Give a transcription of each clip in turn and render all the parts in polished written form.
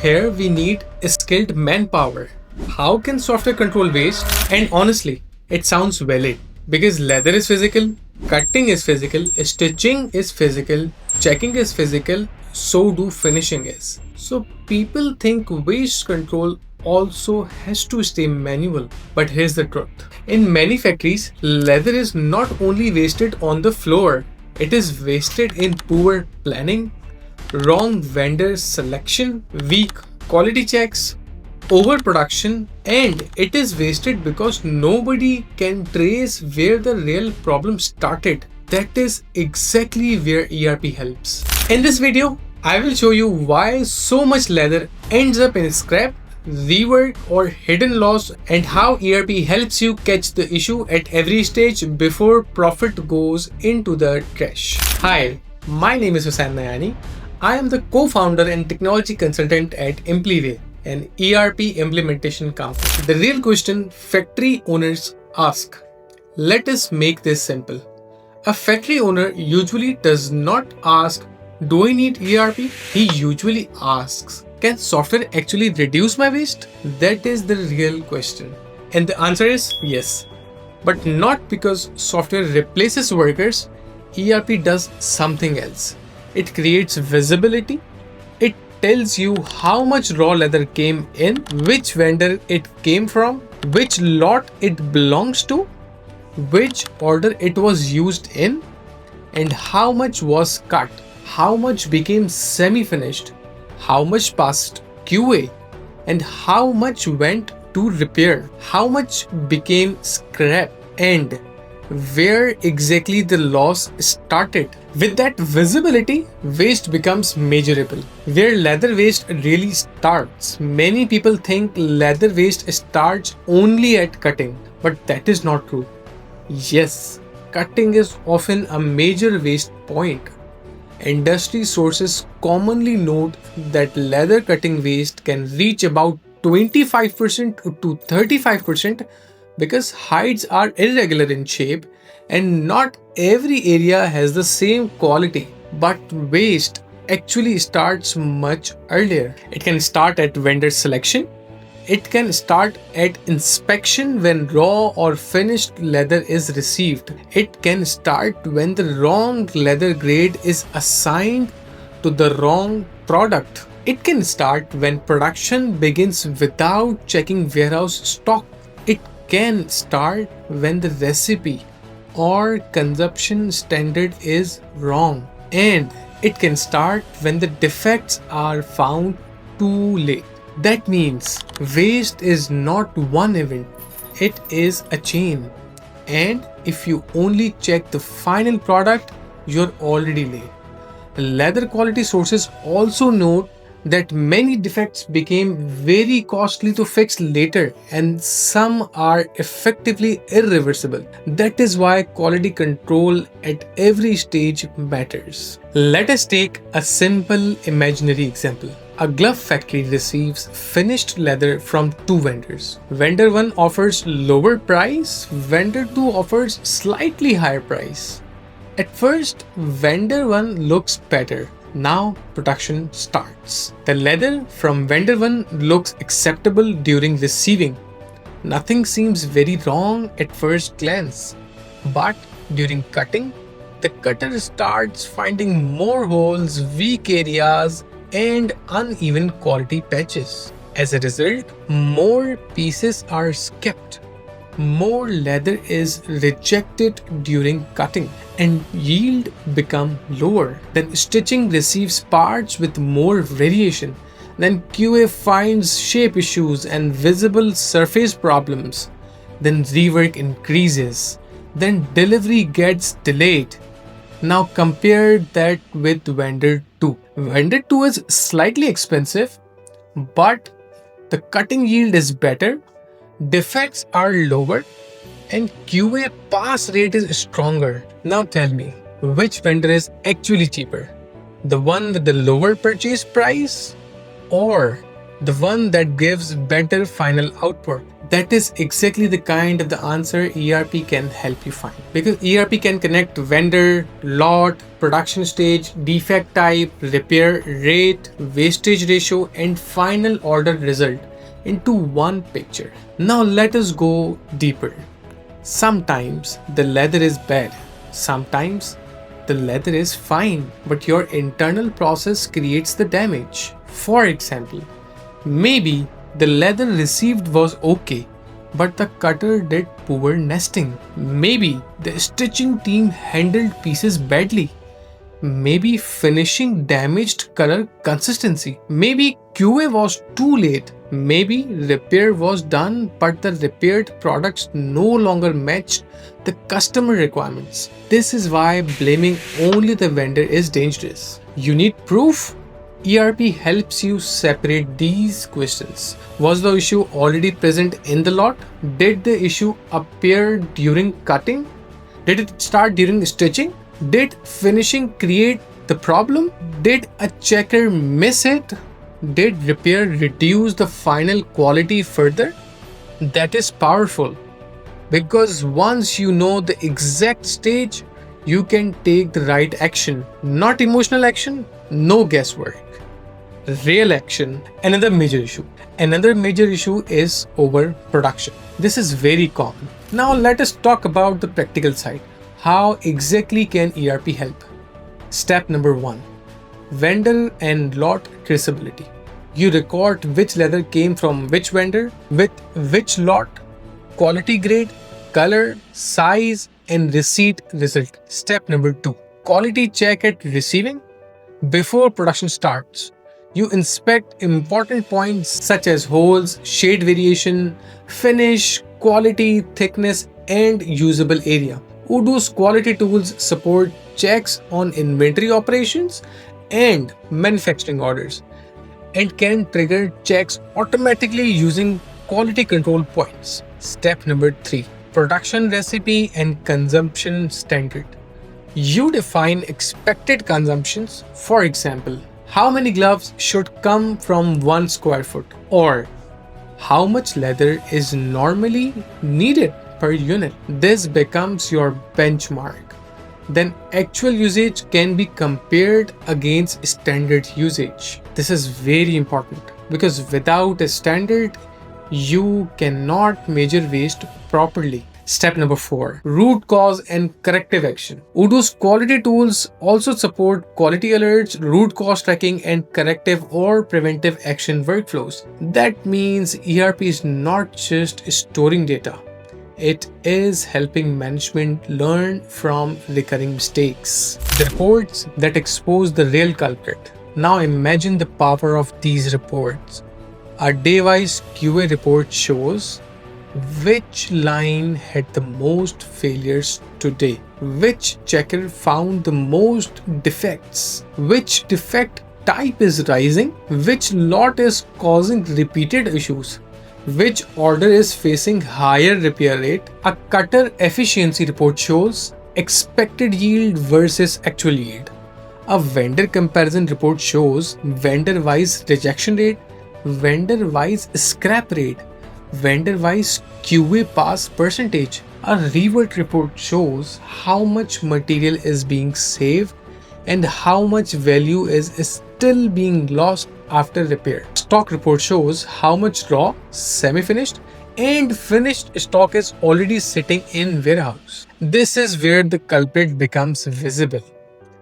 here we need skilled manpower. How can software control waste? And honestly, it sounds valid because leather is physical, cutting is physical, stitching is physical, checking is physical, so do finishing is. So people think waste control also has to stay manual, but here's the truth. In many factories, leather is not only wasted on the floor, it is wasted in poor planning, wrong vendor selection, weak quality checks, overproduction, and it is wasted because nobody can trace where the real problem started. That is exactly where ERP helps. In this video, I will show you why so much leather ends up in scrap, rework, or hidden loss, and how ERP helps you catch the issue at every stage before profit goes into the trash. Hi, my name is Hussain Nayani. I am the co-founder and technology consultant at Impliway, an ERP implementation company. The real question factory owners ask. Let us make this simple. A factory owner usually does not ask, do I need ERP? He usually asks, can software actually reduce my waste? That is the real question. And the answer is yes. But not because software replaces workers, ERP does something else. It creates visibility. It tells you how much raw leather came in, which vendor it came from, which lot it belongs to, which order it was used in, and how much was cut, how much became semi-finished, how much passed QA, and how much went to repair, how much became scrap, and where exactly the loss started. With that visibility, waste becomes measurable. Where leather waste really starts. Many people think leather waste starts only at cutting, but that is not true. Yes, cutting is often a major waste point. Industry sources commonly note that leather cutting waste can reach about 25% to 35% because hides are irregular in shape and not every area has the same quality. But waste actually starts much earlier. It can start at vendor selection. It can start at inspection when raw or finished leather is received. It can start when the wrong leather grade is assigned to the wrong product. It can start when production begins without checking warehouse stock. It can start when the recipe or consumption standard is wrong. And it can start when the defects are found too late. That means waste is not one event, it is a chain. And if you only check the final product, you're already late. Leather quality sources also note that many defects became very costly to fix later and some are effectively irreversible. That is why quality control at every stage matters. Let us take a simple imaginary example. A glove factory receives finished leather from two vendors. Vendor 1 offers lower price, vendor 2 offers slightly higher price. At first, vendor 1 looks better. Now production starts. The leather from vendor 1 looks acceptable during receiving. Nothing seems very wrong at first glance. But during cutting, the cutter starts finding more holes, weak areas, and uneven quality patches. As a result, more pieces are skipped. More leather is rejected during cutting and yield become lower. Then stitching receives parts with more variation. Then QA finds shape issues and visible surface problems. Then rework increases. Then delivery gets delayed. Now compare that with vendor 2. Vendor 2 is slightly expensive, but the cutting yield is better, defects are lower, and QA pass rate is stronger. Now tell me, which vendor is actually cheaper? The one with the lower purchase price or The one that gives better final output. That is exactly the kind of the answer ERP can help you find. Because ERP can connect vendor, lot, production stage, defect type, repair rate, wastage ratio, and final order result into one picture. Now let us go deeper. Sometimes the leather is bad. Sometimes the leather is fine, but your internal process creates the damage. For example, maybe the leather received was okay, but the cutter did poor nesting. Maybe the stitching team handled pieces badly. Maybe finishing damaged color consistency. Maybe QA was too late. Maybe repair was done, but the repaired products no longer matched the customer requirements. This is why blaming only the vendor is dangerous. You need proof? ERP helps you separate these questions. Was the issue already present in the lot? Did the issue appear during cutting? Did it start during stitching? Did finishing create the problem? Did a checker miss it? Did repair reduce the final quality further? That is powerful because once you know the exact stage, you can take the right action. Not emotional action, no guesswork. Real action. Another major issue is overproduction. This is very common. Now let us talk about the practical side. How exactly can ERP help? Step number 1. Vendor and lot traceability. You record which leather came from which vendor, with which lot, quality grade, color, size, and receipt result. Step number 2. Quality check at receiving. Before production starts, you inspect important points such as holes, shade variation, finish, quality, thickness, and usable area. Odoo's quality tools support checks on inventory operations and manufacturing orders and can trigger checks automatically using quality control points. Step number 3. Production recipe and consumption standard. You define expected consumptions. For example, how many gloves should come from 1 square foot, or how much leather is normally needed per unit. This becomes your benchmark. Then actual usage can be compared against standard usage. This is very important because without a standard, you cannot measure waste properly. Step number 4. Root cause and corrective action. Odoo's quality tools also support quality alerts, root cause tracking, and corrective or preventive action workflows. That means ERP is not just storing data. It is helping management learn from recurring mistakes. The reports that expose the real culprit. Now imagine the power of these reports. A day-wise QA report shows which line had the most failures today, which checker found the most defects, which defect type is rising, which lot is causing repeated issues, which order is facing higher repair rate. A cutter efficiency report shows expected yield versus actual yield. A vendor comparison report shows vendor-wise rejection rate, vendor-wise scrap rate, vendor-wise QA pass percentage. A rework report shows how much material is being saved and how much value is still being lost after repair. Stock report shows how much raw, semi-finished, and finished stock is already sitting in warehouse. This is where the culprit becomes visible.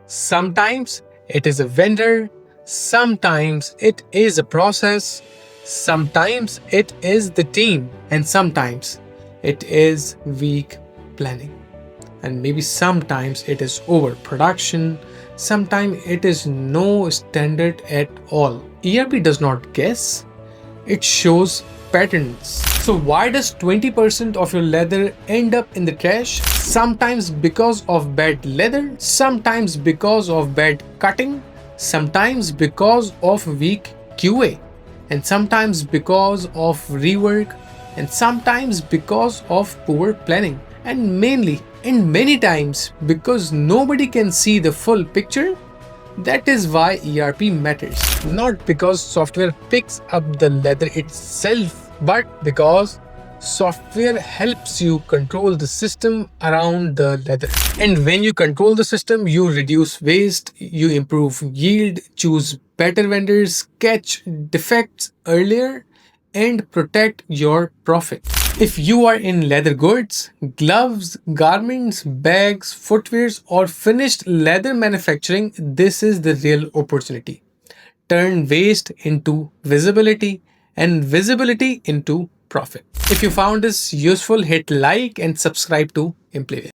Sometimes it is a vendor, sometimes it is a process, sometimes it is the team, and sometimes it is weak planning. And maybe sometimes it is overproduction, sometimes it is no standard at all. ERP does not guess, it shows patterns. So why does 20% of your leather end up in the trash? Sometimes because of bad leather, sometimes because of bad cutting, sometimes because of weak QA, and sometimes because of rework, and sometimes because of poor planning, and mainly and many times because nobody can see the full picture. That is why ERP matters. Not because software picks up the leather itself, but because software helps you control the system around the leather. And when you control the system, you reduce waste, you improve yield, choose better vendors, catch defects earlier, and protect your profit. If you are in leather goods, gloves, garments, bags, footwears, or finished leather manufacturing, this is the real opportunity. Turn waste into visibility and visibility into profit. If you found this useful, hit like and subscribe to Impliway.